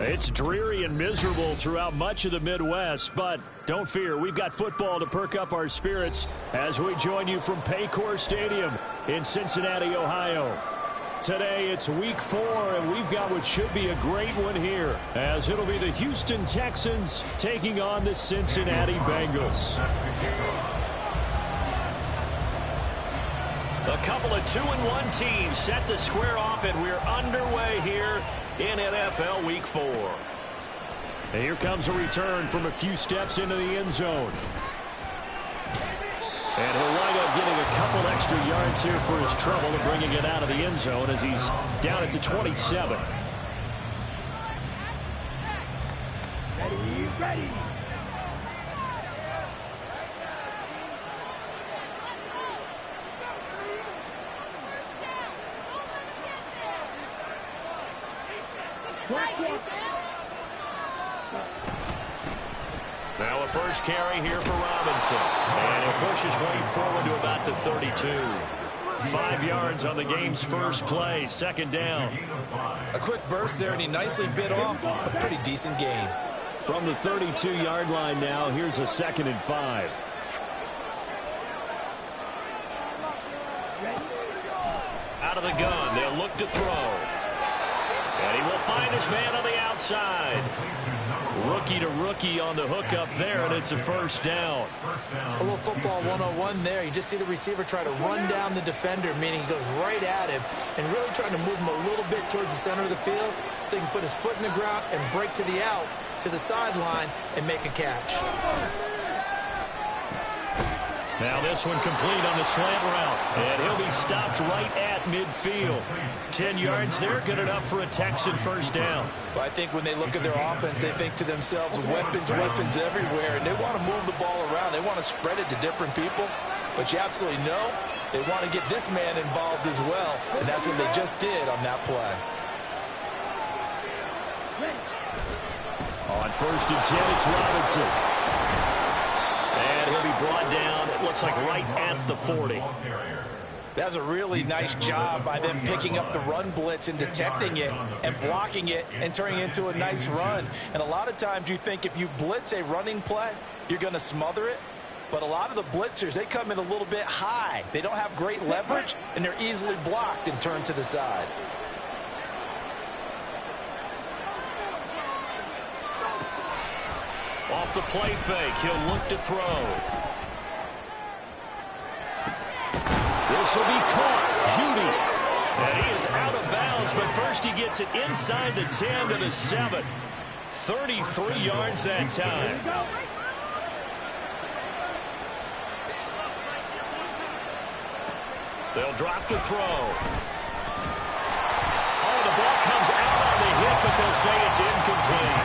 It's dreary and miserable throughout much of the Midwest, but don't fear, we've got football to perk up our spirits as we join you from Paycor Stadium in Cincinnati, Ohio. Today, it's Week 4, and we've got what should be a great one here, as it'll be the Houston Texans taking on the Cincinnati Bengals. A couple of 2-1 teams set to square off, and we're underway here in NFL Week 4. And here comes a return from a few steps into the end zone. And he'll wind up getting a couple extra yards here for his trouble and bringing it out of the end zone as he's down at the 27. Ready. Now a first carry here for Robinson. And he'll push his way forward to about the 32. 5 yards on the game's first play, second down. A quick burst there, and he nicely bit off a pretty decent gain. From the 32-yard line now, here's a 2nd and 5. Out of the gun, they'll look to throw. And he will find his man on the outside. Rookie to rookie on the hook up there, and it's a first down. A little football 101 there. You just see the receiver try to run down the defender, meaning he goes right at him and really trying to move him a little bit towards the center of the field so he can put his foot in the ground and break to the out, to the sideline, and make a catch. Now this one complete on the slant route, and he'll be stopped right at midfield. 10 yards there, good enough for a Texan first down. Well, I think when they look at their offense, they think to themselves, weapons everywhere, and they want to move the ball around. They want to spread it to different people, but you absolutely know they want to get this man involved as well, and that's what they just did on that play. On 1st and 10, it's Robinson. And he'll be brought down, it looks like right at the 40. That was a really nice job by them picking up the run blitz and detecting it and blocking it and turning it into a nice run. And a lot of times you think if you blitz a running play, you're going to smother it. But a lot of the blitzers, they come in a little bit high. They don't have great leverage, and they're easily blocked and turned to the side. Off the play fake, he'll look to throw. This will be caught. Judy. And he is out of bounds, but first he gets it inside the 10 to the 7. 33 yards that time. They'll drop the throw. Oh, the ball comes out on the hit, but they'll say it's incomplete.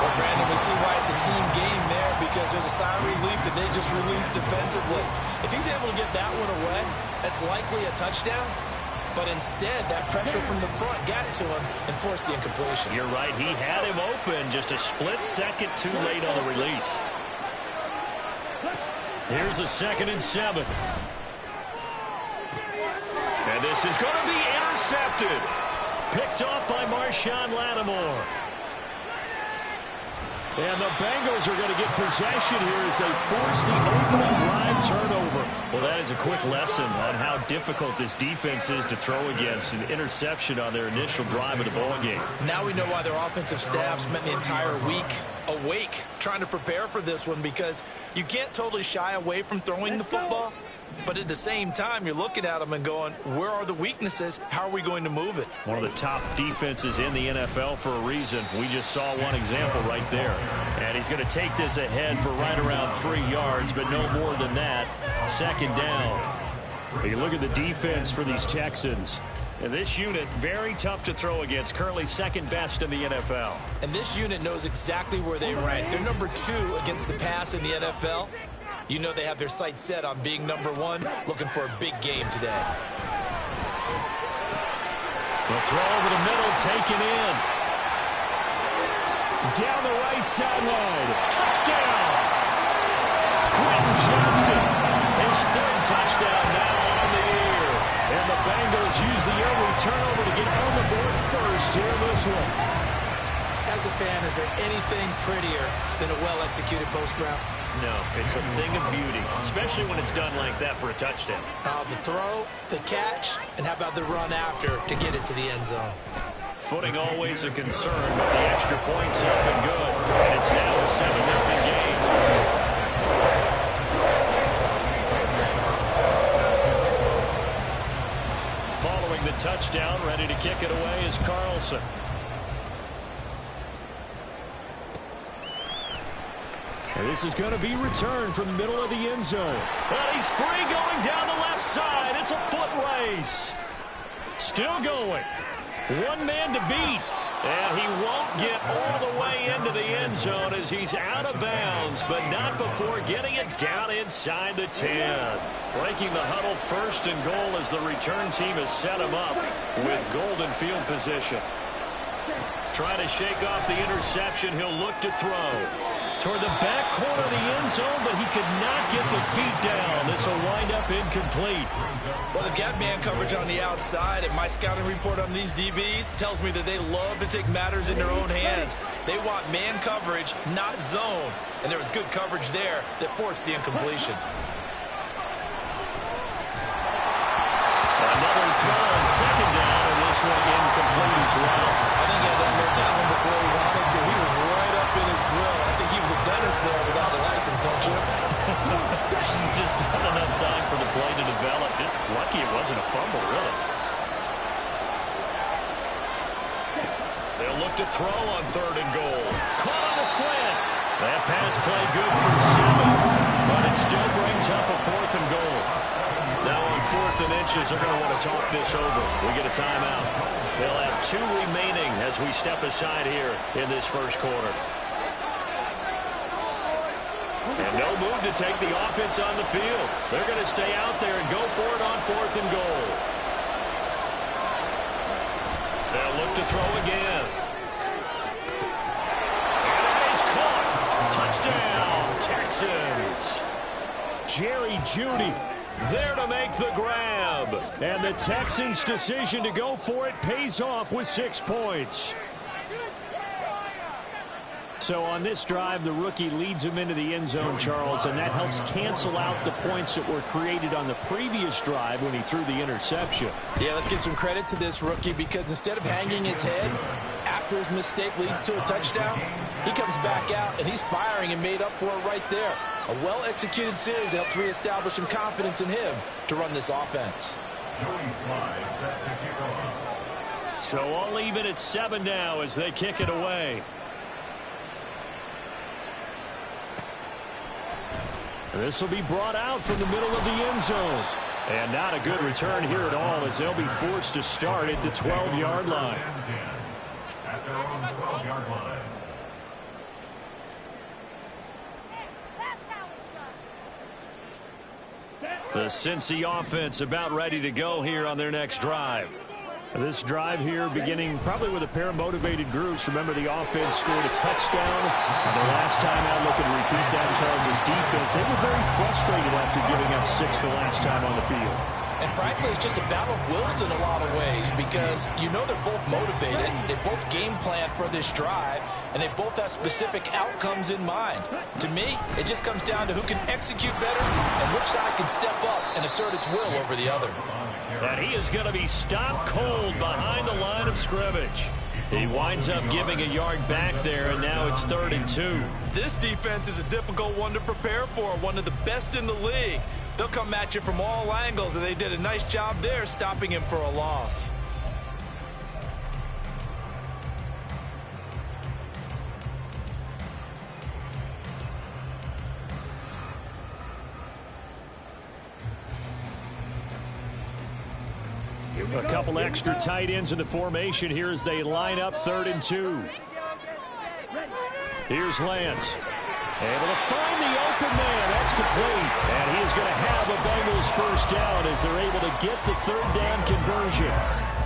Well, Brandon, we see why it's a team game there, because there's a sign of relief that they just released defensively. If he's able to get that one away, that's likely a touchdown. But instead, that pressure from the front got to him and forced the incompletion. You're right. He had him open, just a split second too late on the release. Here's a 2nd and 7. And this is going to be intercepted. Picked off by Marshawn Lattimore. And the Bengals are going to get possession here as they force the opening drive turnover. Well, that is a quick lesson on how difficult this defense is to throw against. An interception on their initial drive of the ballgame. Now we know why their offensive staff spent the entire week awake trying to prepare for this one, because you can't totally shy away from throwing the football, But at the same time, you're looking at them and going, where are the weaknesses? How are we going to move it? One of the top defenses in the NFL for a reason. We just saw one example right there. And he's going to take this ahead for right around 3 yards, but no more than that. Second down. You look at the defense for these Texans. And this unit, very tough to throw against, currently second best in the NFL. And this unit knows exactly where they rank. They're number 2 against the pass in the NFL. You know they have their sights set on being number 1, looking for a big game today. The throw over the middle, taken in. Down the right sideline. Touchdown! Quentin Johnston, his 3rd touchdown now on the year. And the Bengals use the early turnover to get on the board first here in this one. As a fan, is there anything prettier than a well-executed post route? No, it's a thing of beauty, especially when it's done like that for a touchdown. The throw, the catch, and how about the run after to get it to the end zone? Footing always a concern, but the extra point's up and good. And it's now a 7-0 game. Following the touchdown, ready to kick it away is Carlson. And this is going to be returned from the middle of the end zone. And he's free going down the left side. It's a foot race. Still going. One man to beat. And he won't get all the way into the end zone as he's out of bounds, but not before getting it down inside the 10. Breaking the huddle, 1st and goal as the return team has set him up with golden field position. Trying to shake off the interception. He'll look to throw toward the back corner of the end zone, but he could not get the feet down. This will wind up incomplete. Well, they've got man coverage on the outside, and my scouting report on these DBs tells me that they love to take matters in their own hands. They want man coverage, not zone, and there was good coverage there that forced the incompletion. Another throw on 2nd down, and this one incomplete as well. I think he had to unload that one before he wanted to. He was right up in his grill. I think he was a dentist there without a license, don't you? Just not enough time for the play to develop. Just lucky it wasn't a fumble, really. They'll look to throw on 3rd and goal. Caught on the slant. That pass play good for 7, but it still brings up a 4th and goal. Now on 4th and inches, they're going to want to talk this over. We get a timeout. They'll have 2 remaining as we step aside here in this first quarter. And no move to take the offense on the field. They're going to stay out there and go for it on 4th and goal. They'll look to throw again. And that is caught. Touchdown, Texans. Jerry Jeudy there to make the grab. And the Texans' decision to go for it pays off with 6 points. So on this drive, the rookie leads him into the end zone, Charles, and that helps cancel out the points that were created on the previous drive when he threw the interception. Yeah, let's give some credit to this rookie because instead of hanging his head after his mistake leads to a touchdown, he comes back out and he's firing and made up for it right there. A well-executed series helps reestablish some confidence in him to run this offense. So all even at 7 now as they kick it away. This will be brought out from the middle of the end zone. And not a good return here at all as they'll be forced to start at the 12-yard line. At their own 12-yard line. The Cincy offense about ready to go here on their next drive. This drive here beginning probably with a pair of motivated groups. Remember, the offense scored a touchdown. The last time out, looking to repeat that, Charles' defense. They were very frustrated after giving up 6 the last time on the field. And frankly, it's just a battle of wills in a lot of ways because you know they're both motivated. They both game plan for this drive, and they both have specific outcomes in mind. To me, it just comes down to who can execute better and which side can step up and assert its will over the other. And he is going to be stopped cold behind the line of scrimmage. He winds up giving a yard back there, and now it's 3rd and 2. This defense is a difficult one to prepare for, one of the best in the league. They'll come at you from all angles, and they did a nice job there stopping him for a loss. A couple extra tight ends in the formation here as they line up 3rd and 2. Here's Lance. Able to find the open man. That's complete. And he is going to have a Bengals first down as they're able to get the 3rd down conversion.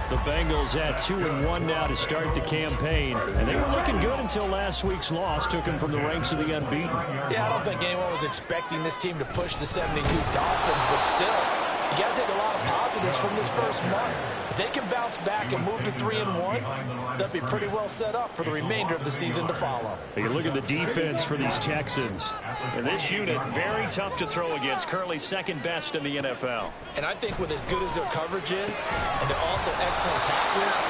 The Bengals at 2-1 now to start the campaign. And they were looking good until last week's loss took them from the ranks of the unbeaten. Yeah, I don't think anyone was expecting this team to push the 72 Dolphins, but still, you got to take a lot of positives from this first month. If they can bounce back and move to 3-1, they'll be pretty well set up for the remainder of the season to follow. You look at the defense for these Texans. And this unit, very tough to throw against, currently 2nd best in the NFL. And I think with as good as their coverage is, and they're also excellent tacklers,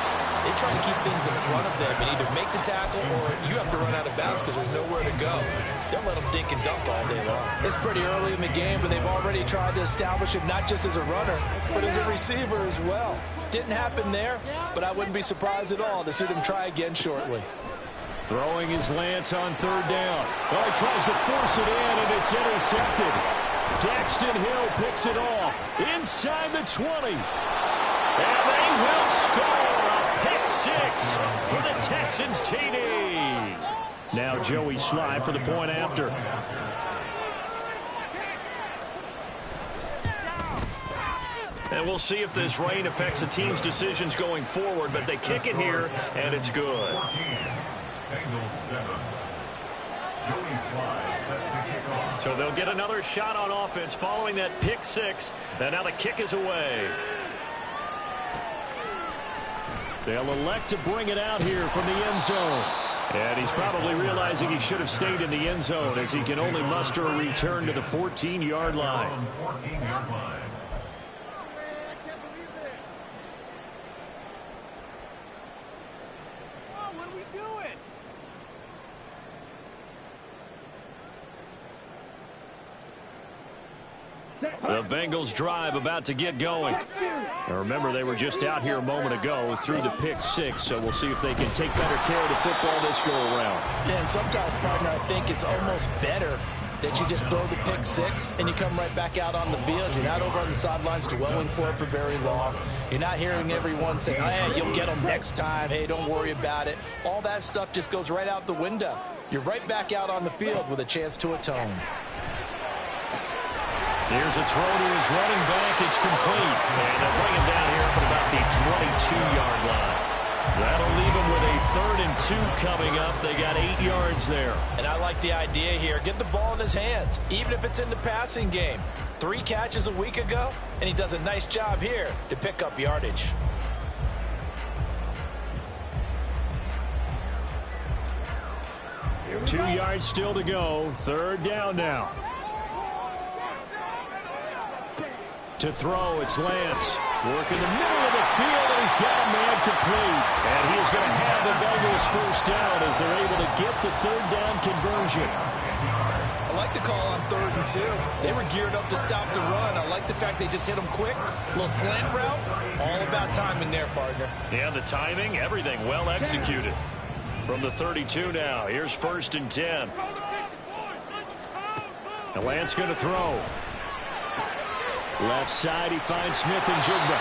they try to keep things in front of them and either make the tackle or you have to run out of bounds because there's nowhere to go. They'll let them dink and dunk all day long. It's pretty early in the game, but they've already tried to establish him not just as a runner, but as a receiver as well. Didn't happen there, but I wouldn't be surprised at all to see them try again shortly. Throwing his Lance on 3rd down. Oh, he tries to force it in, and it's intercepted. Daxton Hill picks it off inside the 20. And they will score a pick 6 for the Texans TD. Now Joey Sly for the point after. And we'll see if this rain affects the team's decisions going forward, but they kick it here, and it's good. So they'll get another shot on offense following that pick 6, and now the kick is away. They'll elect to bring it out here from the end zone. And he's probably realizing he should have stayed in the end zone as he can only muster a return to the 14-yard line. The Bengals drive about to get going. Now remember, they were just out here a moment ago through the pick 6, so we'll see if they can take better care of the football this go-around. Yeah, and sometimes, partner, I think it's almost better that you just throw the pick 6 and you come right back out on the field. You're not over on the sidelines dwelling for it for very long. You're not hearing everyone say, hey, you'll get them next time. Hey, don't worry about it. All that stuff just goes right out the window. You're right back out on the field with a chance to atone. Here's a throw to his running back. It's complete. And they'll bring him down here up at about the 22-yard line. That'll leave him with a 3rd and 2 coming up. They got 8 yards there. And I like the idea here. Get the ball in his hands, even if it's in the passing game. 3 catches a week ago, and he does a nice job here to pick up yardage. Two yards still to go. 3rd down now. To throw, it's Lance. Working the middle of the field, and he's got a man complete. And he is going to have the Bengals first down as they're able to get the 3rd down conversion. I like the call on 3rd and 2. They were geared up to stop the run. I like the fact they just hit them quick. A little slant route. All about timing there, partner. Yeah, the timing, everything well executed. From the 32 now, here's 1st and 10. And Lance going to throw. Left side, he finds Smith and Jigba.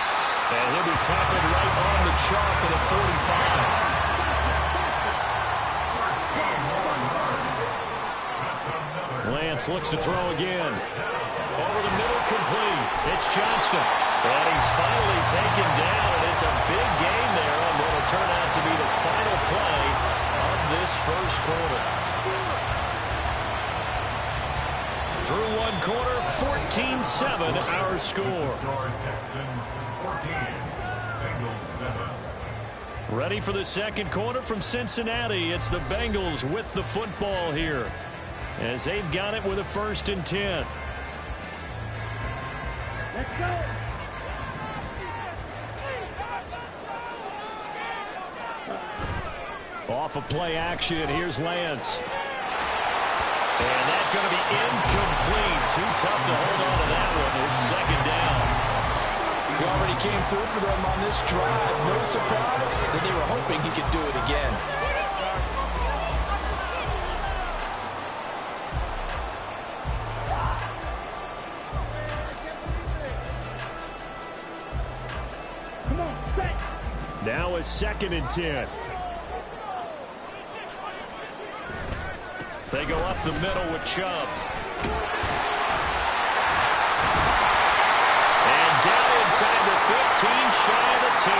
And he'll be tackled right on the chalk at the 45. Lance looks to throw again. Over the middle, complete. It's Johnston. And he's finally taken down, and it's a big gain there on what will turn out to be the final play of this first quarter. Through one quarter, 14-7 our score. Ready for the second quarter from Cincinnati. It's the Bengals with the football here as they've got it with a 1st and 10. Let's go. Off of play action, here's Lance. And that going to be incomplete. Too tough to hold on to that one. It's second down. He already came through for them on this drive. No surprise that they were hoping he could do it again. Now a 2nd and 10. They go up the middle with Chubb. And down inside the 15, shy of the 10.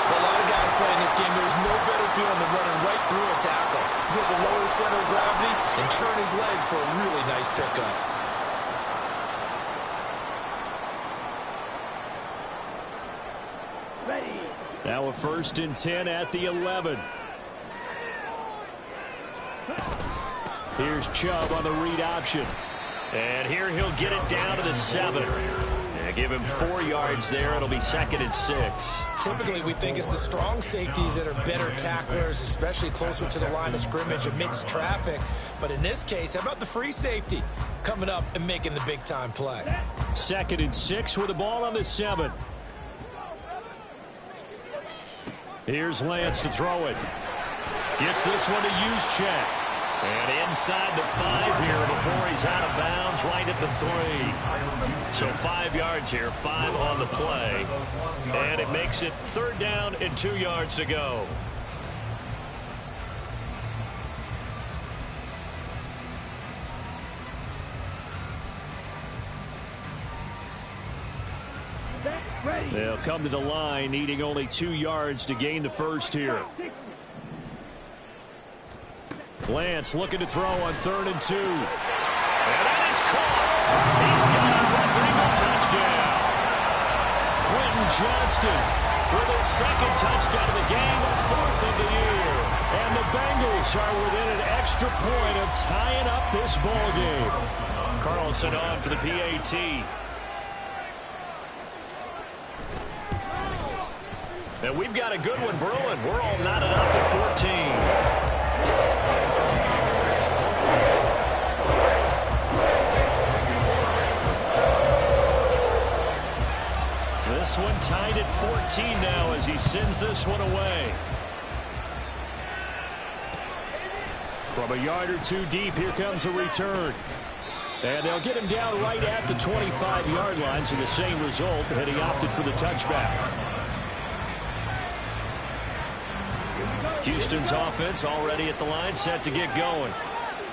For a lot of guys playing this game, there's no better feeling than running right through a tackle. He's able to lower his center of gravity and churn his legs for a really nice pickup. Now a 1st and 10 at the 11. Here's Chubb on the read option. And here he'll get it down to the 7. And give him 4 yards there. It'll be 2nd and 6. Typically, we think it's the strong safeties that are better tacklers, especially closer to the line of scrimmage amidst traffic. But in this case, how about the free safety coming up and making the big-time play? 2nd and 6 with the ball on the 7. Here's Lance to throw it. Gets this one to Juszczyk. And inside the 5 here before he's out of bounds, right at the 3. So 5 yards here, 5 on the play. And it makes it 3rd down and 2 yards to go. They'll come to the line, needing only 2 yards to gain the 1st here. Lance looking to throw on 3rd and 2. And that is caught. He's got it for a Bengal touchdown. Quentin Johnston with his 2nd touchdown of the game, a 4th of the year. And the Bengals are within an extra point of tying up this ball game. Carlson on for the PAT. And we've got a good one brewing. We're all knotted up at 14. This one tied at 14 now as he sends this one away. From a yard or 2 deep, here comes a return. And they'll get him down right at the 25-yard line, so the same result, and he opted for the touchback. Houston's offense already at the line, set to get going.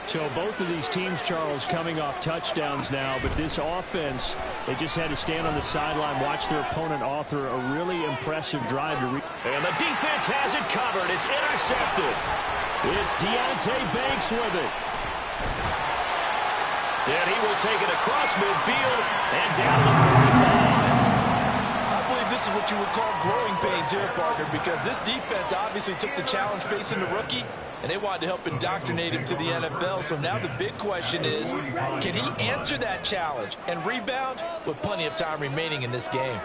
So both of these teams, Charles, coming off touchdowns now, but this offense, they just had to stand on the sideline, watch their opponent author a really impressive drive to and the defense has it covered. It's intercepted. It's Deontay Banks with it. And he will take it across midfield and down to the 45. This is what you would call growing pains here, partner, because this defense obviously took the challenge facing the rookie, and they wanted to help indoctrinate him to the NFL. So now the big question is, can he answer that challenge and rebound with plenty of time remaining in this game?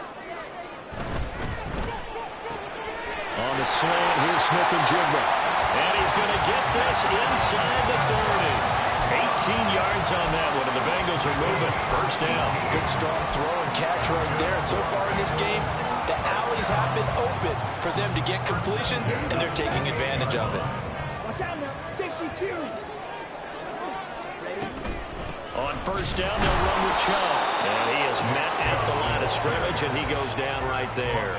On the slant, here's Smith-Njigba. And he's going to get this inside the 30. 18 yards on that one, and the Bengals are moving. 1st down. Good strong throw and catch right there. And so far in this game, the alleys have been open for them to get completions, and they're taking advantage of it. On 1st down, they'll run with Chubb. And he is met at the line of scrimmage, and he goes down right there.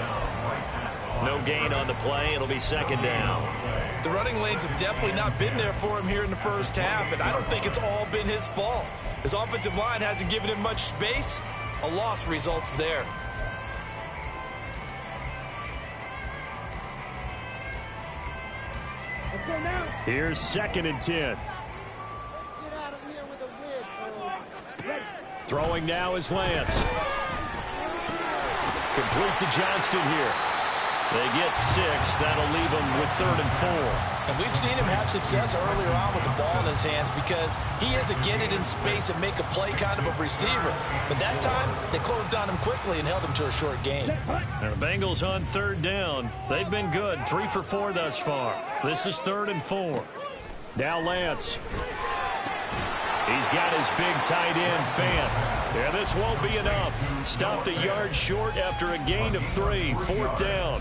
No gain on the play. It'll be 2nd down. The running lanes have definitely not been there for him here in the 1st half, and I don't think it's all been his fault. His offensive line hasn't given him much space. A loss results there. Here's 2nd and 10. Throwing now is Lance. Complete to Johnston here. They get 6. That'll leave them with 3rd and 4. And we've seen him have success earlier on with the ball in his hands because he is a get it in space and make a play kind of a receiver. But that time, they closed on him quickly and held him to a short gain. And the Bengals on 3rd down. They've been good. 3 for 4 thus far. This is 3rd and 4. Now Lance. He's got his big tight end, Fant. Yeah, this won't be enough. Stopped a yard short after a gain of 3. 4th down.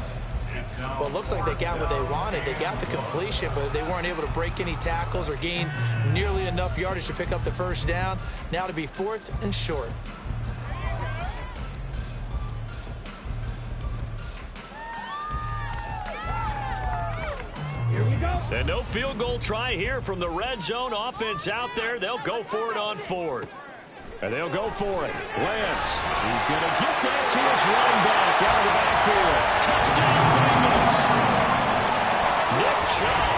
Well, it looks like they got what they wanted. They got the completion, but they weren't able to break any tackles or gain nearly enough yardage to pick up the first down. Now to be 4th and short. And no field goal try here from the red zone. Offense out there. They'll go for it on 4th. And they'll go for it. Lance, he's going to get that to his running back out of the backfield. Touchdown, Bengals. Nick Chubb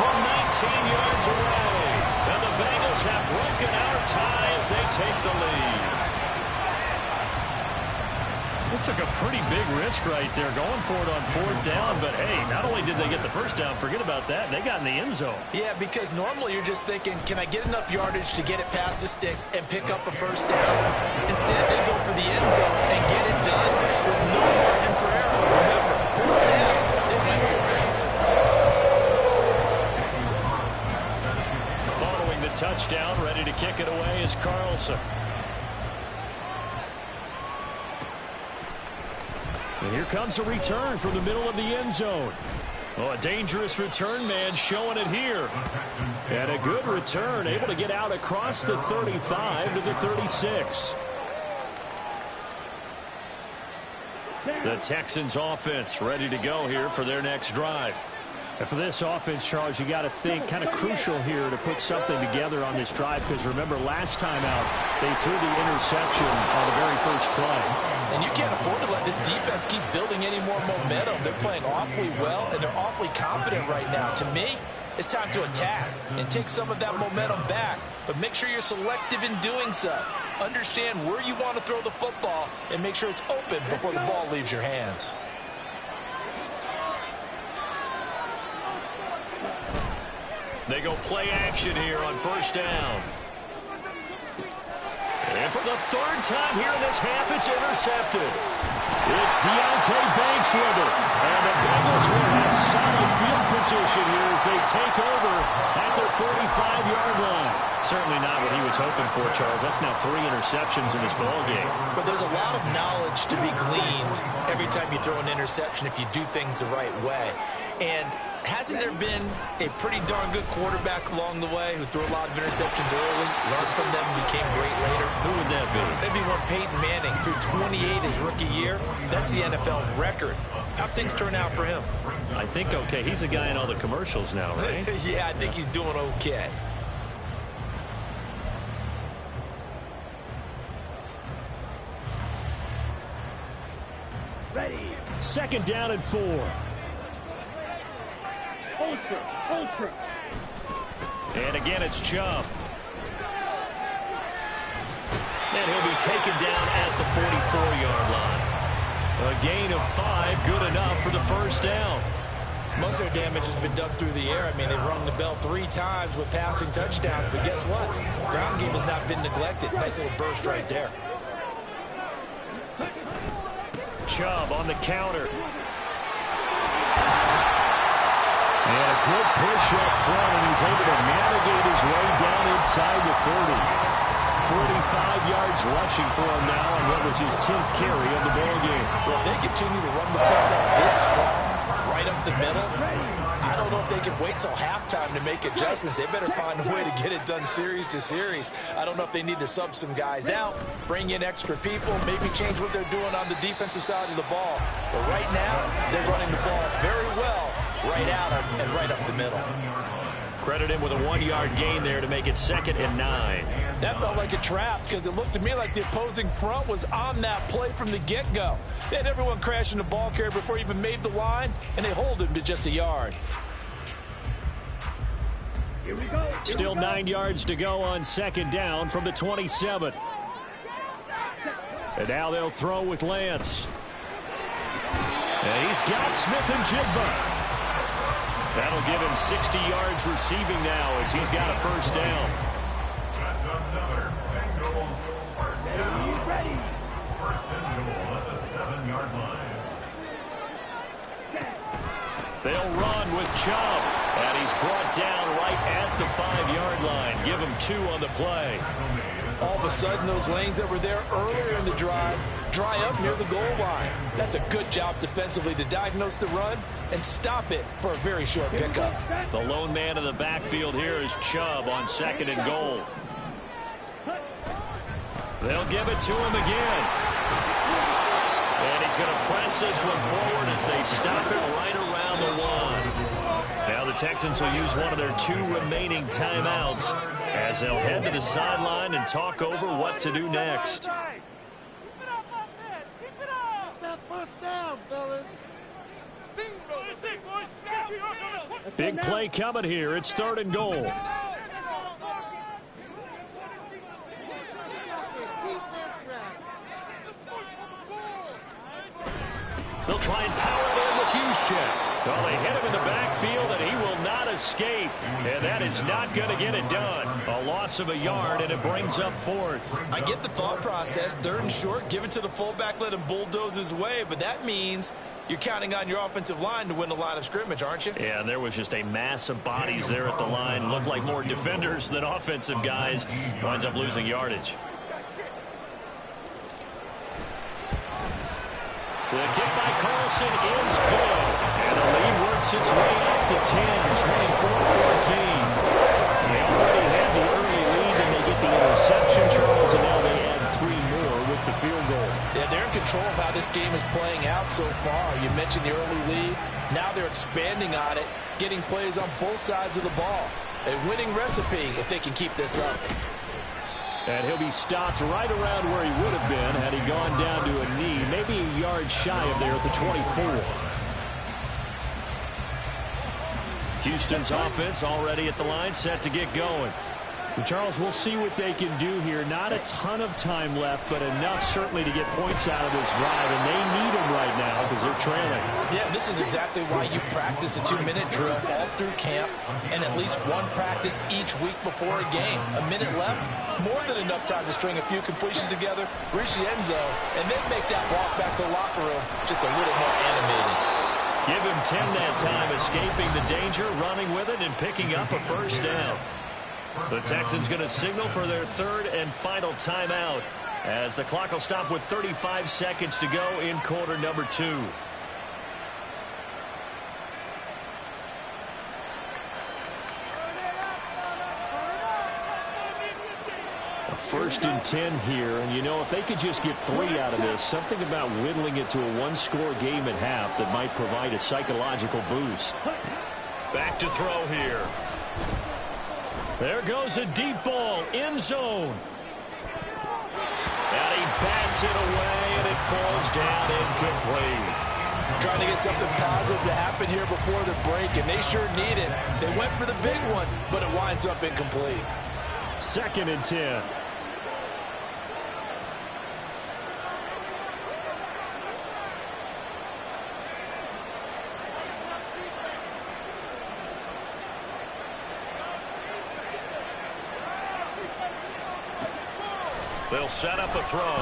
from 19 yards away. And the Bengals have broken our tie as they take the lead. It took a pretty big risk right there going for it on 4th down. But, hey, not only did they get the first down, forget about that, they got in the end zone. Yeah, because normally you're just thinking, can I get enough yardage to get it past the sticks and pick up a first down? Instead, they go for the end zone and get it done with no margin for error. Remember, 4th down, they went for it. Following the touchdown, ready to kick it away is Carlson. And here comes a return from the middle of the end zone. Oh, a dangerous return man showing it here. And a good return, able to get out across the 35 to the 36. The Texans offense ready to go here for their next drive. And for this offense, Charles, you got to think kind of crucial here to put something together on this drive, because remember last time out they threw the interception on the very first play. And you can't afford to let this defense keep building any more momentum. They're playing awfully well, and they're awfully confident right now. To me, it's time to attack and take some of that momentum back, but make sure you're selective in doing so. Understand where you want to throw the football and make sure it's open before the ball leaves your hands. They go play action here on first down. And for the 3rd time here in this half, it's intercepted. It's Deontay Banks with it. And the Bengals will have solid field position here as they take over at their 45-yard line. Certainly not what he was hoping for, Charles. That's now 3 interceptions in this ballgame. But there's a lot of knowledge to be gleaned every time you throw an interception if you do things the right way. And hasn't there been a pretty darn good quarterback along the way who threw a lot of interceptions early, learned from them, became great later? Who would that be? Maybe one Peyton Manning threw 28 his rookie year. That's the NFL record. How'd things turn out for him? I think okay. He's a guy in all the commercials now, right? Yeah, I think he's doing okay. Ready. 2nd down and 4. Ultra. And again, it's Chubb. And he'll be taken down at the 44-yard line. A gain of 5, good enough for the first down. Most of their damage has been done through the air. I mean, they've rung the bell 3 times with passing touchdowns, but guess what? Ground game has not been neglected. Nice little burst right there. Chubb on the counter. And a good push up front, and he's able to navigate his way down inside the 30. 45 yards rushing for him now on what was his 10th carry of the ballgame. Well, if they continue to run the ball this strong, right up the middle, I don't know if they can wait till halftime to make adjustments. They better find a way to get it done series to series. I don't know if they need to sub some guys out, bring in extra people, maybe change what they're doing on the defensive side of the ball. But right now, they're running the ball very well, right out and right up the middle. Credit him with a 1-yard gain there to make it 2nd and 9. That felt like a trap because it looked to me like the opposing front was on that play from the get-go. They had everyone crashing the ball carrier before he even made the line, and they hold him to just a yard. Here we go. Still 9 yards to go on 2nd down from the 27. And now they'll throw with Lance. And he's got Smith and Jigba. That'll give him 60 yards receiving now as he's got a first down. That's another Bengals first down. Ready. First and goal at the 7-yard line. They'll run with Chubb. And he's brought down right at the 5-yard line. Give him 2 on the play. All of a sudden, those lanes that were there earlier in the drive dry up near the goal line. That's a good job defensively to diagnose the run and stop it for a very short pickup. The lone man in the backfield here is Chubb on 2nd and goal. They'll give it to him again. And he's going to press this one forward as they stop it right around the 1. Now the Texans will use one of their 2 remaining timeouts as they'll head to the sideline and talk over what to do next. Big play coming here. It's 3rd and goal. They'll try and power it in with Juszczyk. Well, they hit him in the backfield, and he will not escape. And that is not going to get it done. A loss of a yard, and it brings up 4th. I get the thought process. 3rd and short, give it to the fullback, let him bulldoze his way. But that means you're counting on your offensive line to win the line of scrimmage, aren't you? Yeah, and there was just a mass of bodies there at the line. Looked like more defenders than offensive guys. Winds up losing yardage. The kick by Carlson is good. And the lead works its way up to 10, 24-14. They already had the early lead, and they get the interception, Charles, and now they add 3 more with the field goal. Yeah, they're in control of how this game is playing out so far. You mentioned the early lead. Now they're expanding on it, getting plays on both sides of the ball. A winning recipe if they can keep this up. And he'll be stopped right around where he would have been had he gone down to a knee, maybe a yard shy of there at the 24. Houston's offense already at the line, set to get going. Charles, we'll see what they can do here. Not a ton of time left, but enough certainly to get points out of this drive, and they need them right now because they're trailing. Yeah, this is exactly why you practice a 2-minute drill all through camp and at least one practice each week before a game. A minute left, more than enough time to string a few completions together, reach the end zone, and then make that walk back to the locker room just a little more animated. Give him 10 that time, escaping the danger, running with it, and picking up a 1st down. The Texans going to signal for their 3rd and final timeout as the clock will stop with 35 seconds to go in quarter number 2. A 1st and 10 here, and you know, if they could just get 3 out of this, something about whittling it to a 1-score game at half that might provide a psychological boost. Back to throw here. There goes a deep ball, end zone. And he bats it away, and it falls down incomplete. Trying to get something positive to happen here before the break, and they sure need it. They went for the big one, but it winds up incomplete. 2nd and 10. They'll set up a throw.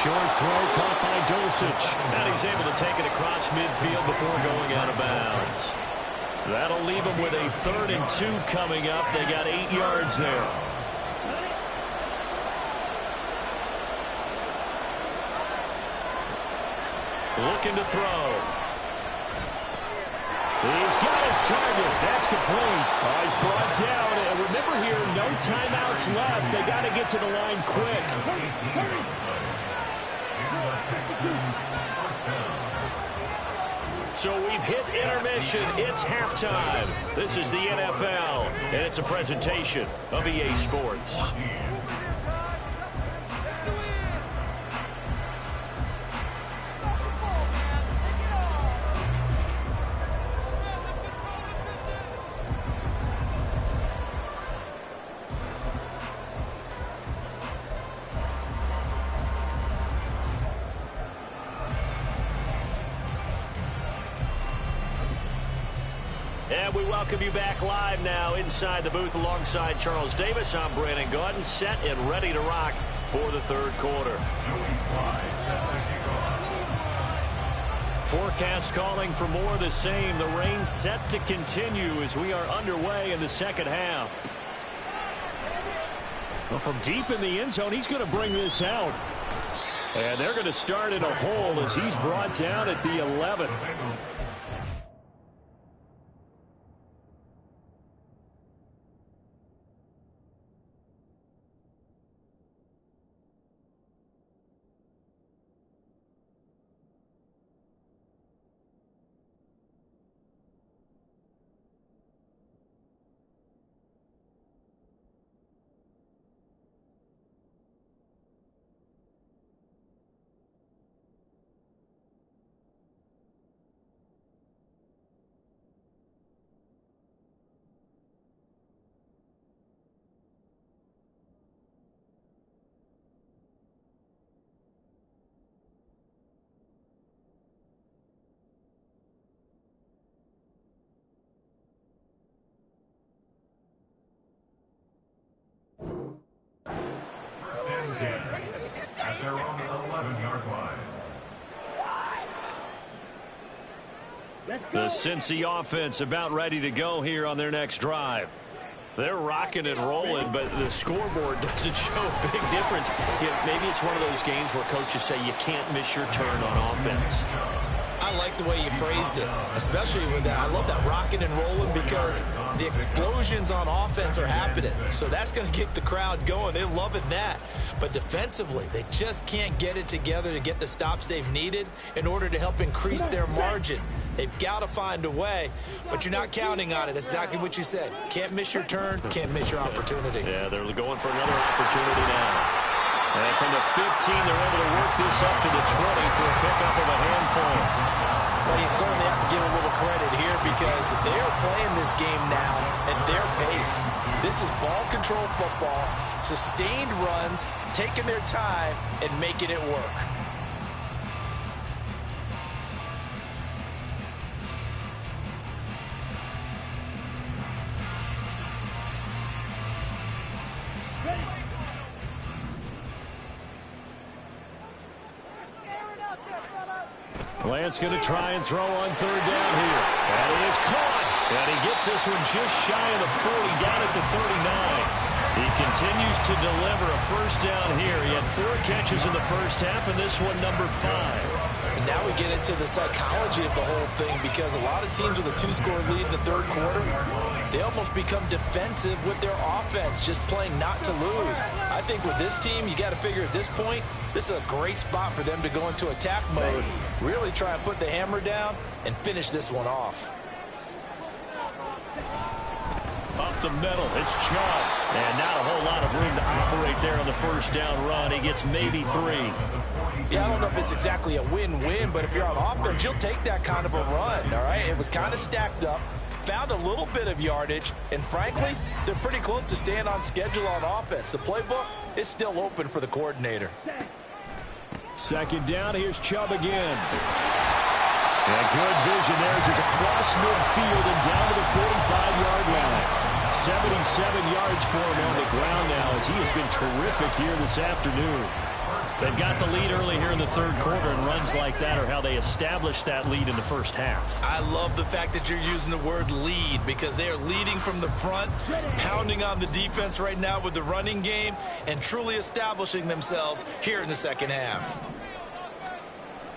Short throw caught by Dosich. And he's able to take it across midfield before going out of bounds. That'll leave them with a 3rd and 2 coming up. They got 8 yards there. Looking to throw. He's got his target. That's complete. He's brought down. And remember here, no timeouts left. They got to get to the line quick. So we've hit intermission. It's halftime. This is the NFL, and it's a presentation of EA Sports. And we welcome you back live now inside the booth alongside Charles Davis. I'm Brandon Gaudin, set and ready to rock for the 3rd quarter. Forecast calling for more of the same. The rain set to continue as we are underway in the second half. Well, from deep in the end zone, he's going to bring this out. And they're going to start in a hole as he's brought down at the 11. At their own 11-yard line. The Cincy offense about ready to go here on their next drive. They're rocking and rolling, but the scoreboard doesn't show a big difference. Maybe it's one of those games where coaches say you can't miss your turn on offense. I like the way you phrased it, especially with that. I love that rocking and rolling because the explosions on offense are happening. So that's going to get the crowd going. They're loving that. But defensively, they just can't get it together to get the stops they've needed in order to help increase their margin. They've got to find a way, but you're not counting on it. That's exactly what you said. Can't miss your turn, can't miss your opportunity. Yeah, they're going for another opportunity now. And from the 15, they're able to work this up to the 20 for a pickup of a handful. Well, you certainly have to give a little credit here because they are playing this game now at their pace. This is ball control football, sustained runs, taking their time, and making it work. Lance going to try and throw on third down here. And he is caught. And he gets this one just shy of the 40, down at the 39. He continues to deliver a first down here. He had 4 catches in the first half, and this one number 5. And now we get into the psychology of the whole thing because a lot of teams with a 2-score lead in the third quarter, they almost become defensive with their offense, just playing not to lose. I think with this team, you got to figure at this point, this is a great spot for them to go into attack mode, really try and put the hammer down and finish this one off. Up the middle, it's Chubb. And not a whole lot of room to operate there on the first down run. He gets maybe 3. Yeah, I don't know if it's exactly a win-win, but if you're on offense, you'll take that kind of a run, all right? It was kind of stacked up, found a little bit of yardage, and frankly, they're pretty close to staying on schedule on offense. The playbook is still open for the coordinator. Second down, here's Chubb again. Yeah, good vision there as he's across midfield and down to the 45-yard line. 77 yards for him on the ground now as he has been terrific here this afternoon. They've got the lead early here in the third quarter, and runs like that are how they establish that lead in the first half. I love the fact that you're using the word lead because they are leading from the front, pounding on the defense right now with the running game, and truly establishing themselves here in the second half.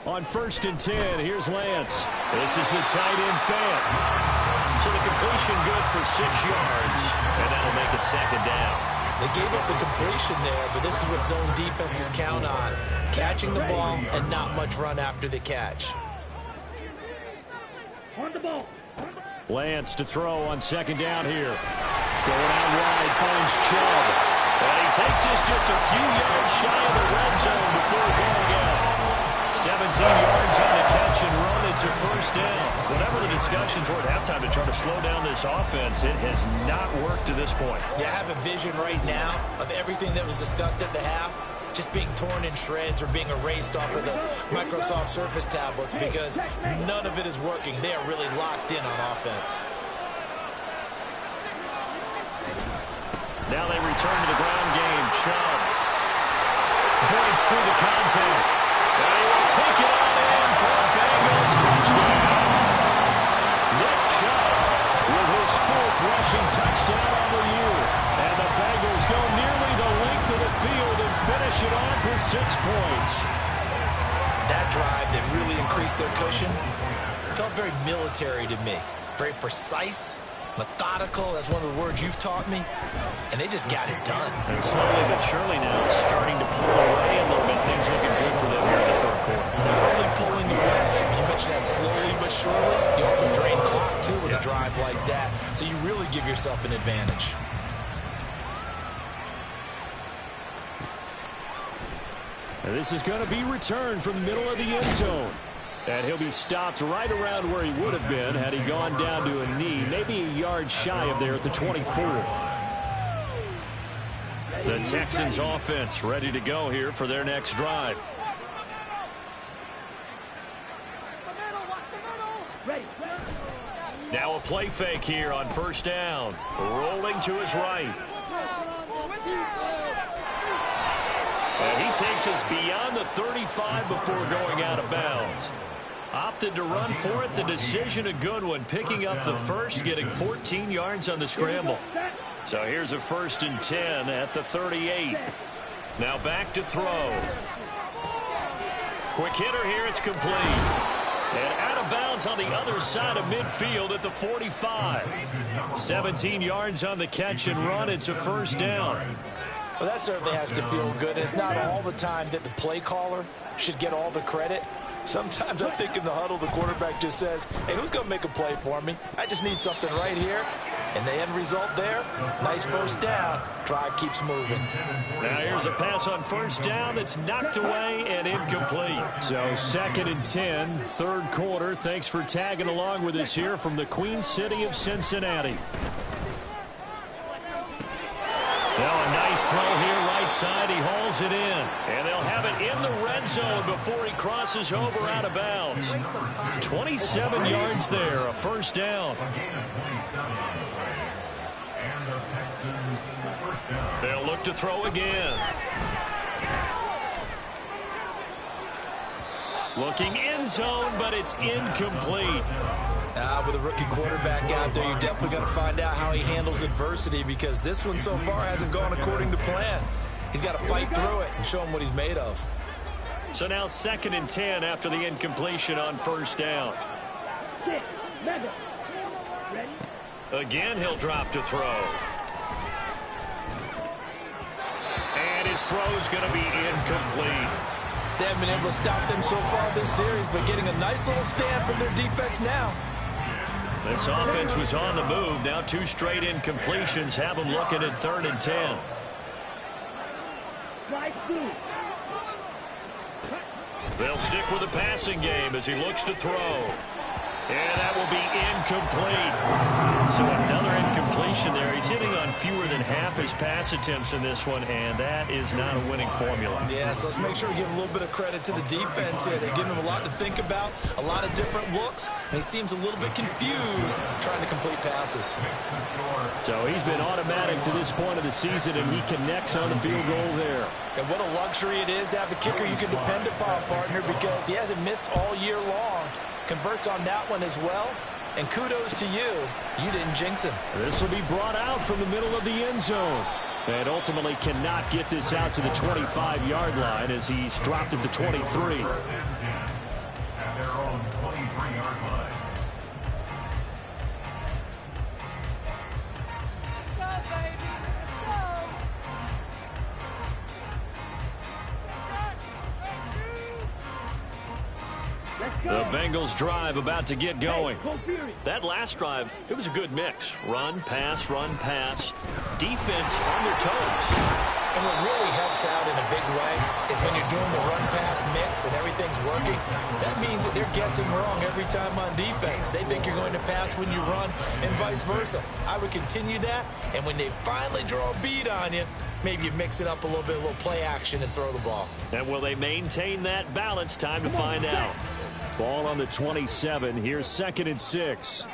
On 1st and 10, here's Lance. This is the tight end fan. So the completion good for 6 yards, and that'll make it second down. They gave up the completion there, but this is what zone defenses count on. Catching the ball and not much run after the catch. Lance to throw on second down here. Going out wide, finds Chubb. And he takes this just a few yards shy of the red zone before going out. 17 yards on the catch and run. It's a first down. Whatever the discussions were at halftime to try to slow down this offense, it has not worked to this point. Yeah, I have a vision right now of everything that was discussed at the half just being torn in shreds or being erased off of the Microsoft Surface tablets because none of it is working. They are really locked in on offense. Now they return to the ground game. Chubb breaks through the contact. And he will take it on in for a Bengals that drive that really increased their cushion, felt very military to me. Very precise, methodical, that's one of the words you've taught me, and they just got it done. And slowly but surely now starting to pull away a little bit. Things looking good for them here in the third quarter. They're only pulling away. You mentioned that slowly but surely. You also drain clock, too, with a drive like that, so you really give yourself an advantage. And this is going to be returned from the middle of the end zone. And he'll be stopped right around where he would have been had he gone down to a knee, maybe a yard shy of there at the 24. The Texans offense ready to go here for their next drive. Now a play fake here on first down. Rolling to his right. And he takes us beyond the 35 before going out of bounds. Opted to run for it. The decision a good one. Picking up the first, getting 14 yards on the scramble. So here's a 1st and 10 at the 38. Now back to throw. Quick hitter here. It's complete. And out of bounds on the other side of midfield at the 45. 17 yards on the catch and run. It's a 1st down. Well, that certainly has to feel good. It's not all the time that the play caller should get all the credit. Sometimes I think in the huddle, the quarterback just says, hey, who's going to make a play for me? I just need something right here. And the end result there, nice 1st down. Drive keeps moving. Now here's a pass on 1st down that's knocked away and incomplete. So 2nd and 10, third quarter. Thanks for tagging along with us here from the Queen City of Cincinnati. Now a nice throw here right side. He hauls it in. And they'll have it in the red zone before he crosses over out of bounds. 27 yards there, a 1st down. They'll look to throw again. Looking end zone, but it's incomplete. With a rookie quarterback out there, you're definitely going to find out how he handles adversity, because this one so far hasn't gone according to plan. He's got to fight through it and show him what he's made of. So now 2nd and 10 after the incompletion on 1st down. Again, he'll drop to throw. And his throw's going to be incomplete. They haven't been able to stop them so far this series, but getting a nice little stand from their defense now. This offense was on the move. Now 2 straight incompletions have them looking at 3rd and 10. They'll stick with the passing game as he looks to throw. And that will be incomplete. So another incompletion there. He's hitting on fewer than half his pass attempts in this one, and that is not a winning formula. Yeah, so let's make sure we give a little bit of credit to the defense here. They're giving him a lot to think about, a lot of different looks, and he seems a little bit confused trying to complete passes. So he's been automatic to this point of the season, and he connects on the field goal there. And what a luxury it is to have a kicker you can depend upon, partner, because he hasn't missed all year long. Converts on that one as well. And kudos to you. You didn't jinx him. This will be brought out from the middle of the end zone. And ultimately cannot get this out to the 25-yard line as he's dropped it to 23. At their own 23-yard line. The Bengals drive about to get going. That last drive, it was a good mix. Run, pass, defense on their toes. And what really helps out in a big way is when you're doing the run-pass mix and everything's working, that means that they're guessing wrong every time on defense. They think you're going to pass when you run and vice versa. I would continue that, and when they finally draw a bead on you, maybe you mix it up a little bit, a little play action and throw the ball. And will they maintain that balance? Time to find out. Ball on the 27. Here's 2nd and 6.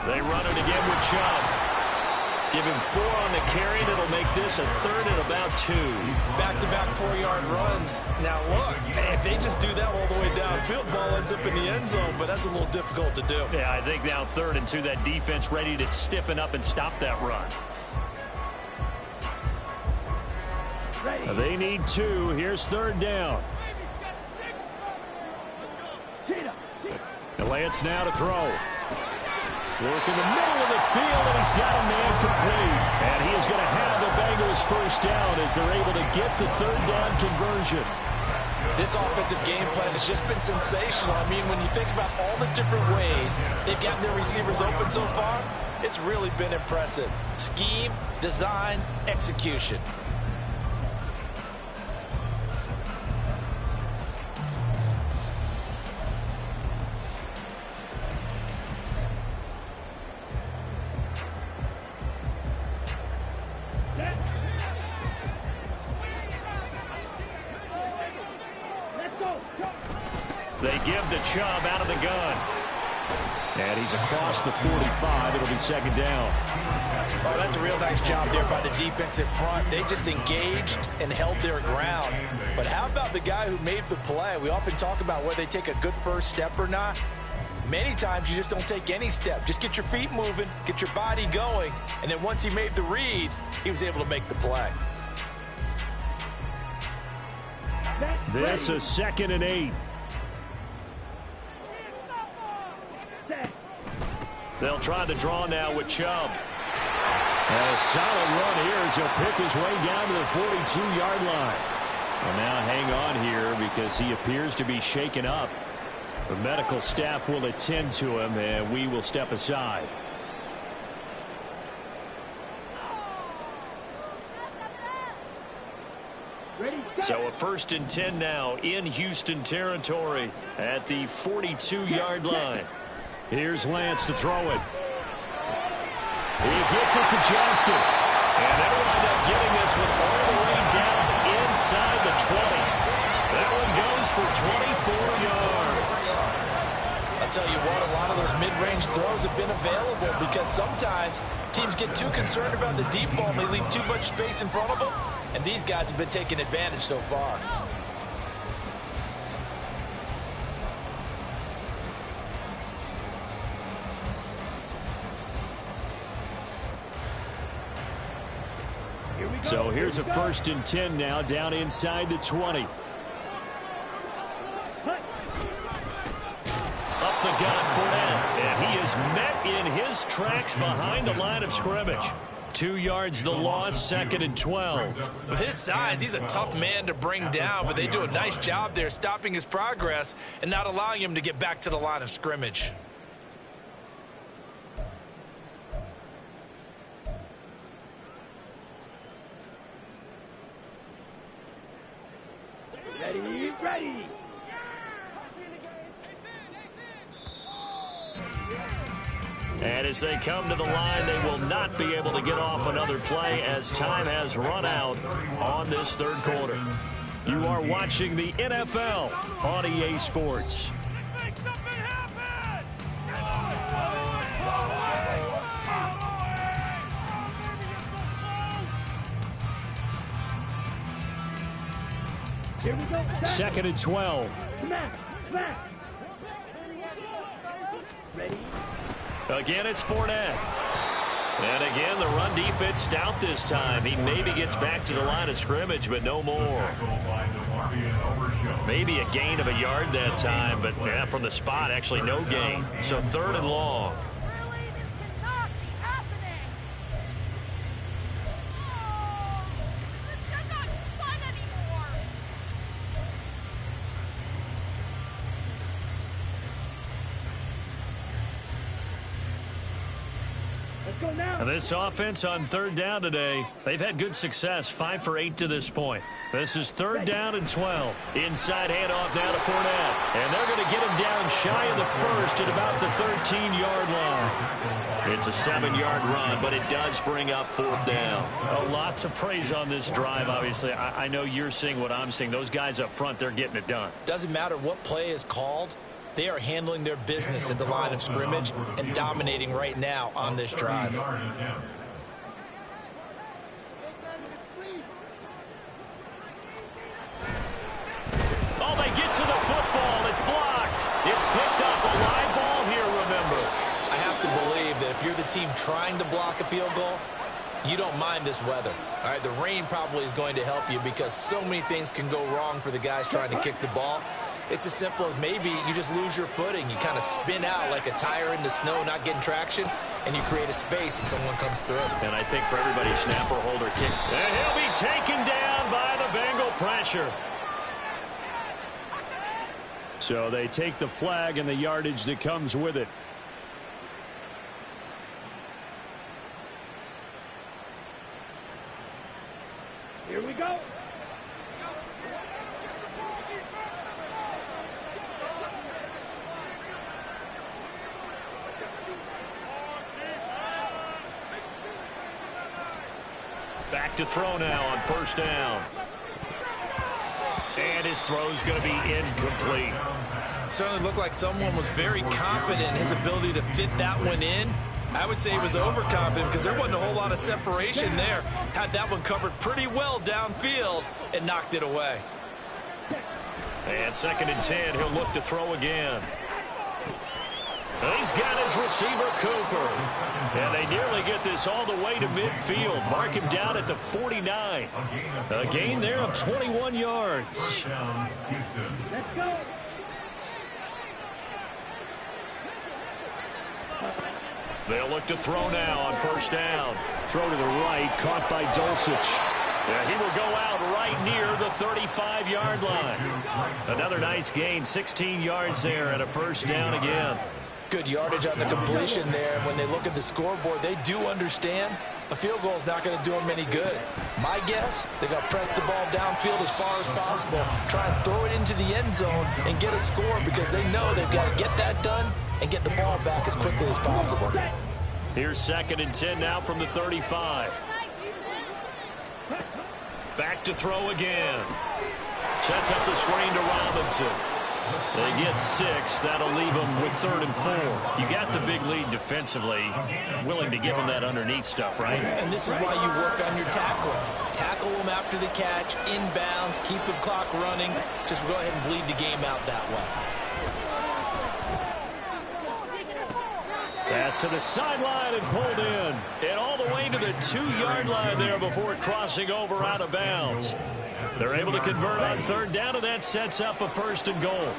They run it again with Chubb. Give him 4 on the carry. That'll make this a 3rd and about 2. Back-to-back 4-yard runs. Now, look, if they just do that all the way downfield, ball ends up in the end zone, but that's a little difficult to do. Yeah, I think now 3rd and 2, that defense ready to stiffen up and stop that run. They need 2. Here's 3rd down. The Lance now to throw. Work in the middle of the field, and he's got a man complete. And he is going to have the Bengals first down as they're able to get the third down conversion. This offensive game plan has just been sensational. I mean, when you think about all the different ways they've gotten their receivers open so far, it's really been impressive. Scheme, design, execution. They give the Chubb out of the gun. And he's across the 45. It'll be second down. Oh, that's a real nice job there by the defensive front. They just engaged and held their ground. But how about the guy who made the play? We often talk about whether they take a good first step or not. Many times you just don't take any step. Just get your feet moving, get your body going, and then once he made the read, he was able to make the play. This is 2nd and 8. They'll try to draw now with Chubb. And a solid run here as he'll pick his way down to the 42-yard line. Well, now hang on here because he appears to be shaken up. The medical staff will attend to him, and we will step aside. So a 1st and 10 now in Houston territory at the 42-yard line. Here's Lance to throw it. He gets it to Johnston. And they'll wind up getting this one all the way down inside the 20. That one goes for 24 yards. I'll tell you what, a lot of those mid-range throws have been available because sometimes teams get too concerned about the deep ball and they leave too much space in front of them. And these guys have been taking advantage so far. So here's a 1st and 10 now down inside the 20. Up the gut for that. And he is met in his tracks behind the line of scrimmage. 2 yards the loss, 2nd and 12. With his size, he's a tough man to bring down, but they do a nice job there stopping his progress and not allowing him to get back to the line of scrimmage. Ready. And as they come to the line, they will not be able to get off another play as time has run out on this third quarter. You are watching the NFL on EA Sports. Here we go. 2nd and 12. Smack. Ready. Again, it's Fournette. And again, the run defense stout this time. He maybe gets back to the line of scrimmage, but no more. Maybe a gain of a yard that time, but yeah, from the spot, actually no gain. So 3rd and long. And this offense on 3rd down today, they've had good success, 5 for 8 to this point. This is 3rd down and 12. Inside handoff now to Fournette. And they're going to get him down shy of the 1st at about the 13-yard line. It's a 7-yard run, but it does bring up 4th down. A lot to praise on this drive, obviously. I know you're seeing what I'm seeing. Those guys up front, they're getting it done. Doesn't matter what play is called. They are handling their business at the line of scrimmage and dominating right now on this drive. Oh, they get to the football. It's blocked. It's picked up. A live ball here, remember. I have to believe that if you're the team trying to block a field goal, you don't mind this weather. All right, the rain probably is going to help you because so many things can go wrong for the guys trying to kick the ball. It's as simple as maybe you just lose your footing. You kind of spin out like a tire in the snow, not getting traction, and you create a space and someone comes through. And I think for everybody, snapper, holder, kick. And he'll be taken down by the Bengal pressure. So they take the flag and the yardage that comes with it. Here we go. Back to throw now on first down. And his throw's going to be incomplete. Certainly looked like someone was very confident in his ability to fit that one in. I would say he was overconfident because there wasn't a whole lot of separation there. Had that one covered pretty well downfield and knocked it away. And 2nd and 10, he'll look to throw again. He's got his receiver, Cooper. And they nearly get this all the way to midfield. Mark him down at the 49. A gain there of 21 yards. Let's go. They'll look to throw now on first down. Throw to the right, caught by Dulcich. Yeah, he will go out right near the 35-yard line. Another nice gain, 16 yards there and a first down again. Good yardage on the completion there. When they look at the scoreboard, they do understand a field goal is not going to do them any good. My guess, they're going to press the ball downfield as far as possible, try and throw it into the end zone and get a score because they know they've got to get that done and get the ball back as quickly as possible. Here's 2nd and 10 now from the 35. Back to throw again. Sets up the screen to Robinson. They get 6. That'll leave them with 3rd and 4. You got the big lead defensively. Willing to give them that underneath stuff, right? And this is why you work on your tackling. Tackle them after the catch, inbounds, keep the clock running. Just go ahead and bleed the game out that way. Pass to the sideline and pulled in. And all the way to the 2-yard line there before crossing over out of bounds. They're able to convert on 3rd down, and that sets up a 1st and goal.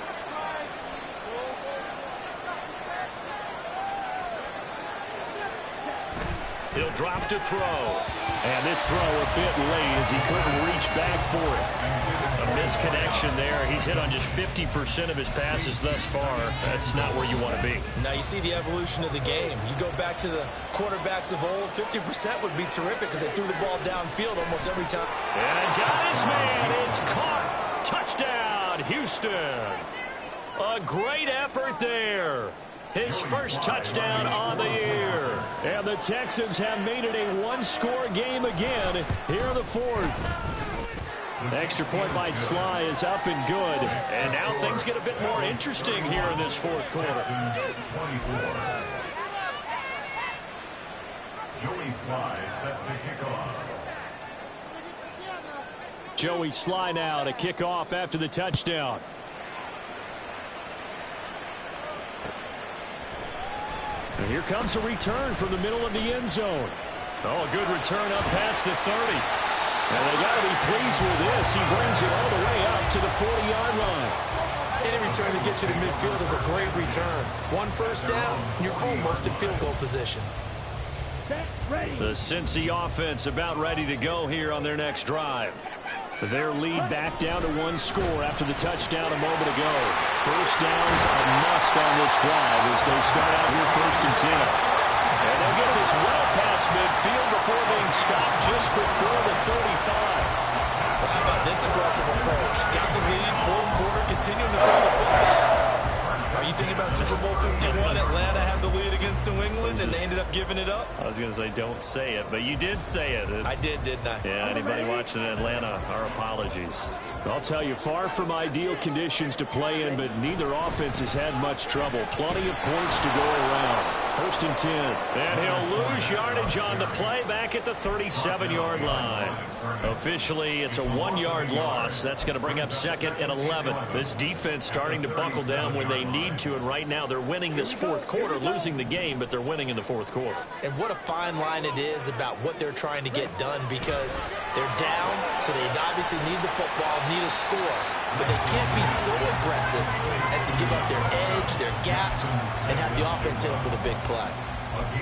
He'll drop to throw. And this throw a bit late as he couldn't reach back for it. A misconnection there. He's hit on just 50% of his passes thus far. That's not where you want to be. Now you see the evolution of the game. You go back to the quarterbacks of old, 50% would be terrific because they threw the ball downfield almost every time. And got his man. It's caught. Touchdown, Houston. A great effort there. His first touchdown on the year. And the Texans have made it a one-score game again here in the 4th. Extra point by Sly is up and good. And now things get a bit more interesting here in this 4th quarter. Joey Sly set to kick off. Joey Sly now to kick off after the touchdown. And here comes a return from the middle of the end zone. Oh, a good return up past the 30. And they got to be pleased with this. He brings it all the way up to the 40-yard line. Any return to get you to midfield is a great return. 1 first down, and you're almost in field goal position. Ready. The Cincy offense about ready to go here on their next drive. Their lead back down to 1 score after the touchdown a moment ago. First downs a must on this drive as they start out here 1st and 10. And they'll get this well past midfield before being stopped just before the 35. Well, how about this aggressive approach? Got the lead, 4th quarter, continuing to throw the football. Are you thinking about Super Bowl 51? Atlanta had the lead against New England, and they ended up giving it up? I was going to say don't say it, but you did say it. I did, didn't I? Yeah, anybody watching Atlanta, our apologies. I'll tell you, far from ideal conditions to play in, but neither offense has had much trouble. Plenty of points to go around. 1st and 10. And he'll lose yardage on the play back at the 37-yard line. Officially, it's a 1-yard loss. That's going to bring up 2nd and 11. This defense starting to buckle down when they need to, and right now they're winning this 4th quarter, losing the game, but they're winning in the 4th quarter. And what a fine line it is about what they're trying to get done because they're down, so they obviously need the football, need a score. but they can't be so aggressive as to give up their edge, their gaps, and have the offense hit them with a big play.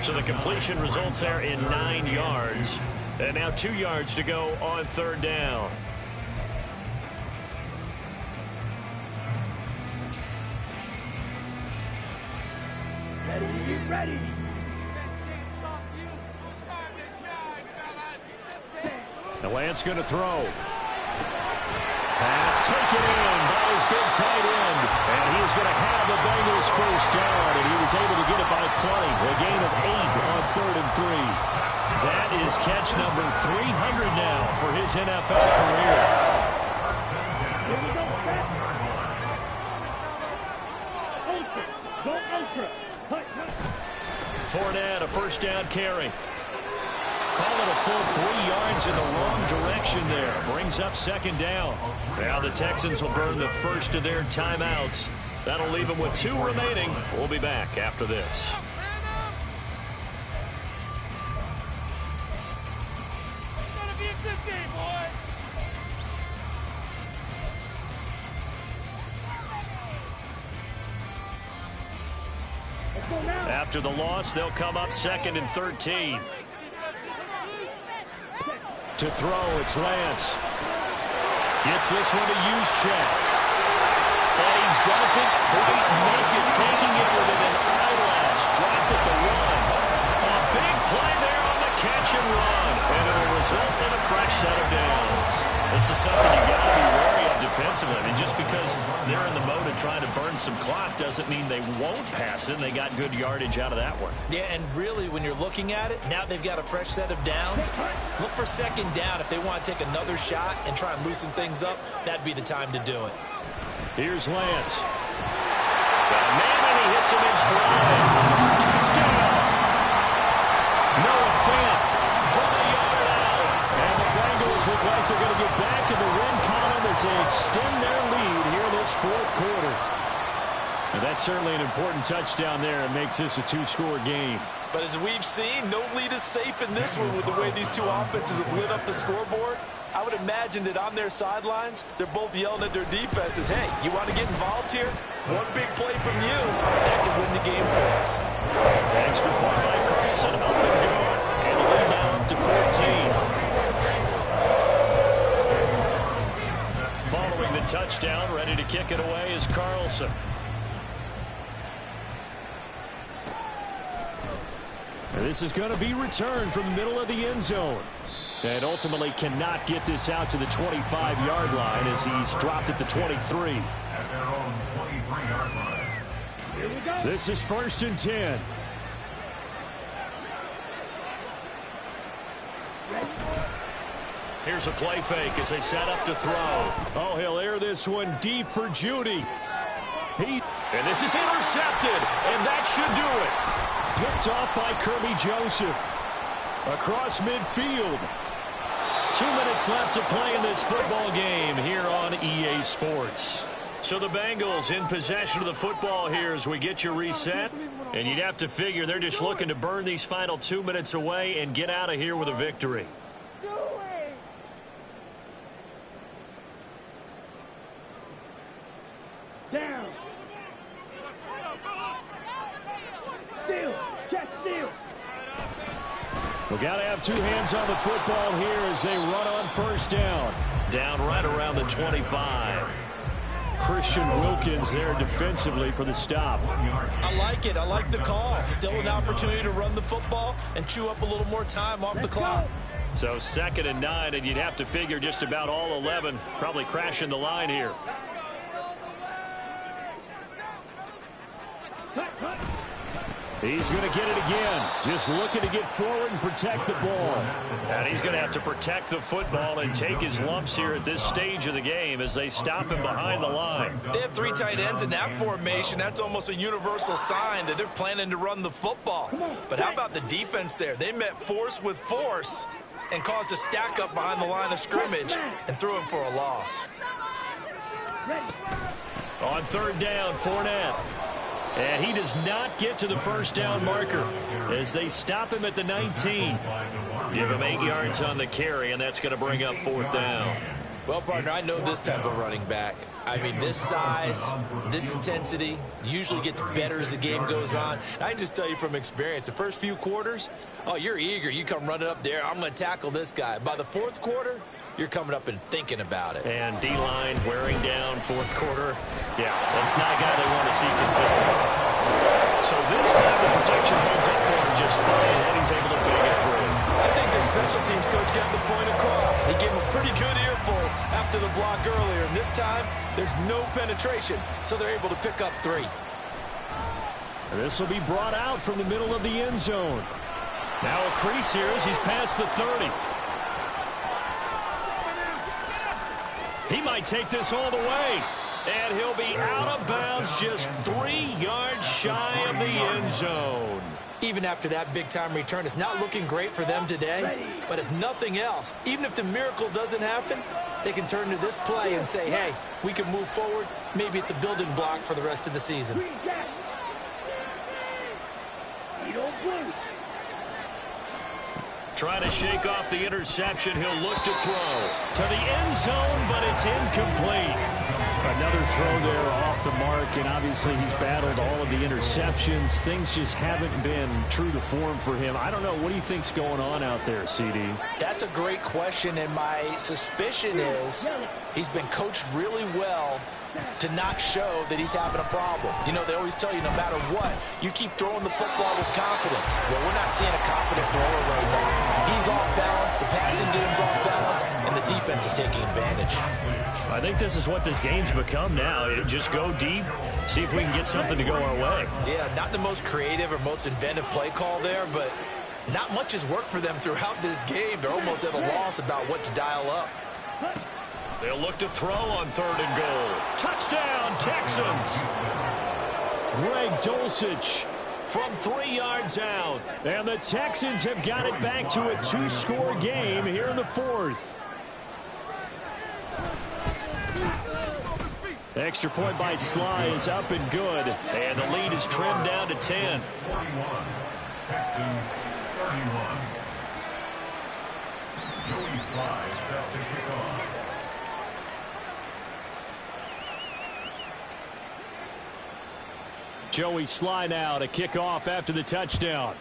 So the completion results there in 9 yards. And now 2 yards to go on third down. Ready. The Lance going to throw. Pass taken in by his big tight end. And he is going to have the Bengals first down. And he was able to get it by plenty. A gain of 8 on 3rd and 3. That is catch number 300 now for his NFL career. Here we go, set. Ultra. Go ultra. Cut. Fournette, a first down carry. Call it a full 3 yards in the wrong direction there. Brings up second down. Now the Texans will burn the first of their timeouts. That'll leave them with 2 remaining. We'll be back after this. After the loss, they'll come up 2nd and 13. To throw, it's Lance. Gets this one to use check. And he doesn't quite make it, taking it within an eyelash. Dropped at the run. A big play there on the catch and run. And it'll result in a fresh set of downs. This is something you got to be wary of defensively. I mean, just because they're in the mode of trying to burn some clock doesn't mean they won't pass it. They got good yardage out of that one. Yeah, and really, when you're looking at it, now they've got a fresh set of downs. Look for second down. If they want to take another shot and try and loosen things up, that'd be the time to do it. Here's Lance. Got a man, and he hits him in stride. Touchdown. Noah Fant from a yard out. And the Bengals look like they're going to get back in the win column as they extend their lead here in this 4th quarter. And that's certainly an important touchdown there. It makes this a 2-score game. But as we've seen, no lead is safe in this one with the way these two offenses have lit up the scoreboard. I would imagine that on their sidelines, they're both yelling at their defenses, hey, you want to get involved here? One big play from you, that could win the game for us. Extra point by Carlson, up and good. And the lead now up to 14. Following the touchdown, ready to kick it away is Carlson. And this is going to be returned from the middle of the end zone. And ultimately cannot get this out to the 25-yard line as he's dropped at the 23. At their own 23-yard line. Here we go. This is 1st and 10. Here's a play fake as they set up to throw. Oh, he'll air this one deep for Judy. And this is intercepted, and that should do it. Picked off by Kirby Joseph. Across midfield. 2 minutes left to play in this football game here on EA Sports. So the Bengals in possession of the football here as we get you reset. And you'd have to figure they're just looking to burn these final 2 minutes away and get out of here with a victory. Down. Steal. Check steal. We got to have 2 hands on the football here as they run on first down. Down right around the 25. Christian Wilkins there defensively for the stop. I like it. I like the call. Still an opportunity to run the football and chew up a little more time off the clock. So 2nd and 9, and you'd have to figure just about all 11 probably crashing the line here. He's going to get it again. Just looking to get forward and protect the ball. And he's going to have to protect the football and take his lumps here at this stage of the game as they stop him behind the line. They have 3 tight ends in that formation. That's almost a universal sign that they're planning to run the football. But how about the defense there? They met force with force and caused a stack up behind the line of scrimmage and threw him for a loss. On 3rd down, Fournette. And he does not get to the first down marker as they stop him at the 19. Give him 8 yards on the carry, and that's going to bring up 4th down. Well, partner, I know this type of running back. I mean, this size, this intensity usually gets better as the game goes on. And I can just tell you from experience, the first few quarters, oh, you're eager. You come running up there, I'm going to tackle this guy. By the fourth quarter, you're coming up and thinking about it. And D-line wearing down fourth quarter. Yeah, that's not a guy they want to see consistently. So this time the protection holds up for him just fine, and he's able to bang it through. I think their special teams coach got the point across. He gave him a pretty good earful after the block earlier. And this time, there's no penetration, so they're able to pick up 3. This will be brought out from the middle of the end zone. Now a crease here as he's past the 30. He might take this all the way. And he'll be out of bounds just 3 yards shy of the end zone. Even after that big-time return, it's not looking great for them today. But if nothing else, even if the miracle doesn't happen, they can turn to this play and say, hey, we can move forward. Maybe it's a building block for the rest of the season. Trying to shake off the interception. He'll look to throw to the end zone, but it's incomplete. Another throw there off the mark, and obviously he's battled all of the interceptions. Things just haven't been true to form for him. I don't know. What do you think's going on out there, CD? That's a great question, and my suspicion is he's been coached really well to not show that he's having a problem. You know, they always tell you no matter what, you keep throwing the football with confidence. Well, we're not seeing a confident thrower right now. He's off balance, the passing game's off balance, and the defense is taking advantage. I think this is what this game's become now. Just go deep, see if we can get something to go our way. Yeah, not the most creative or most inventive play call there, but not much has worked for them throughout this game. They're almost at a loss about what to dial up. They'll look to throw on 3rd and goal. Touchdown, Texans. Greg Dulcich from 3 yards out. And the Texans have got it back to a 2-score game here in the 4th. Extra point by Sly is up and good. And the lead is trimmed down to 10. 41. Texans 31. Joey Sly set to kick off. Joey Sly now to kick off after the touchdown.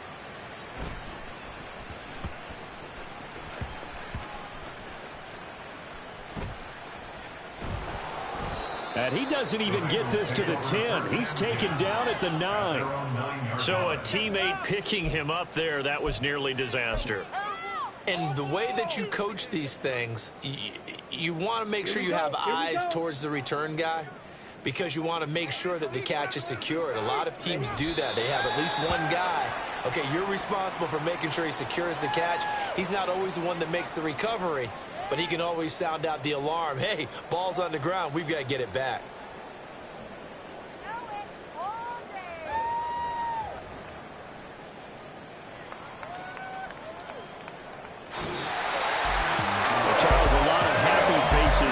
And he doesn't even get this to the 10. He's taken down at the 9. So a teammate picking him up there, that was nearly disaster. And the way that you coach these things, you want to make sure you have eyes towards the return guy, because you want to make sure that the catch is secured. A lot of teams do that. They have at least one guy. Okay, you're responsible for making sure he secures the catch. He's not always the one that makes the recovery, but he can always sound out the alarm. Hey, ball's on the ground. We've got to get it back.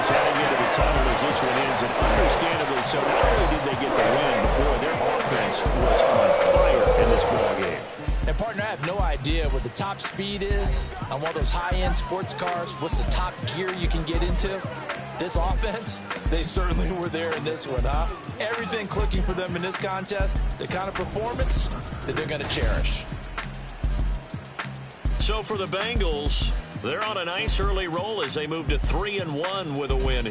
Heading into the tunnel as this one ends, and understandably so. Not only did they get the win, but boy, their offense was on fire in this ballgame. And partner, I have no idea what the top speed is on one of those high-end sports cars. What's the top gear you can get into? This offense, they certainly were there in this one, huh? Everything clicking for them in this contest, the kind of performance that they're going to cherish. So for the Bengals, they're on a nice early roll as they move to 3-1 with a win.